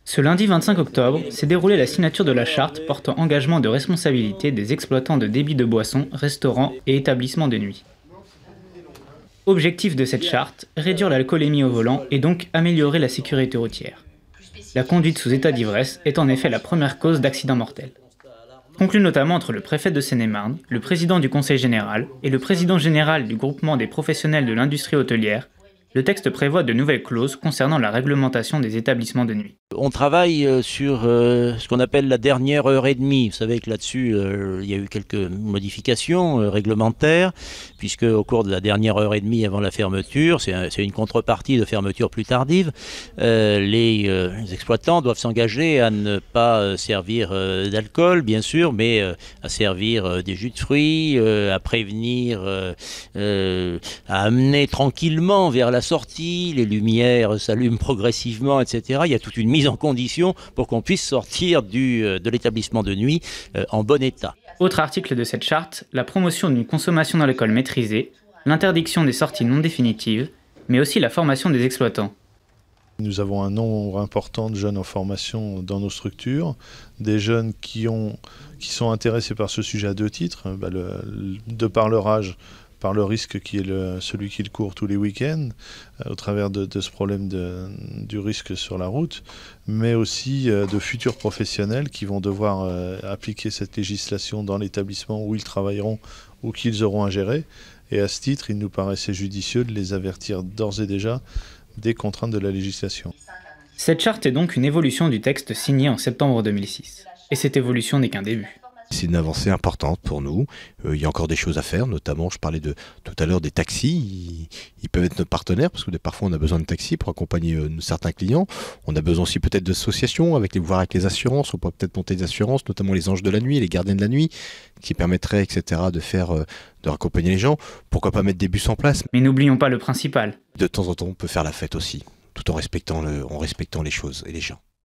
Ce lundi 25 octobre s'est déroulée la signature de la charte portant engagement de responsabilité des exploitants de débits de boissons, restaurants et établissements de nuit. Objectif de cette charte, réduire l'alcoolémie au volant et donc améliorer la sécurité routière. La conduite sous état d'ivresse est en effet la première cause d'accidents mortels. Conclu notamment entre le préfet de Seine-et-Marne, le président du Conseil général et le président général du groupement des professionnels de l'industrie hôtelière, le texte prévoit de nouvelles clauses concernant la réglementation des établissements de nuit. On travaille sur ce qu'on appelle la dernière heure et demie. Vous savez que là-dessus, il y a eu quelques modifications réglementaires, puisque au cours de la dernière heure et demie avant la fermeture, c'est une contrepartie de fermeture plus tardive, les exploitants doivent s'engager à ne pas servir d'alcool, bien sûr, mais à servir des jus de fruits, à prévenir, à amener tranquillement vers la sortie, les lumières s'allument progressivement, etc. Il y a toute une mise en condition pour qu'on puisse sortir de l'établissement de nuit en bon état. Autre article de cette charte, la promotion d'une consommation d'alcool maîtrisée, l'interdiction des sorties non définitives, mais aussi la formation des exploitants. Nous avons un nombre important de jeunes en formation dans nos structures, des jeunes qui sont intéressés par ce sujet à deux titres, de par leur âge, par le risque qui est celui qu'ils courent tous les week-ends, au travers de ce problème du risque sur la route, mais aussi de futurs professionnels qui vont devoir appliquer cette législation dans l'établissement où ils travailleront ou qu'ils auront à gérer. Et à ce titre, il nous paraissait judicieux de les avertir d'ores et déjà des contraintes de la législation. Cette charte est donc une évolution du texte signé en septembre 2006. Et cette évolution n'est qu'un début. C'est une avancée importante pour nous. Il y a encore des choses à faire, notamment, je parlais tout à l'heure des taxis. Ils peuvent être nos partenaires parce que parfois on a besoin de taxis pour accompagner certains clients. On a besoin aussi peut-être d'associations, voire avec les assurances. On pourrait peut-être monter des assurances, notamment les anges de la nuit, les gardiens de la nuit, qui permettraient, etc., de raccompagner les gens. Pourquoi pas mettre des bus en place? Mais n'oublions pas le principal. De temps en temps, on peut faire la fête aussi, tout en respectant les choses et les gens.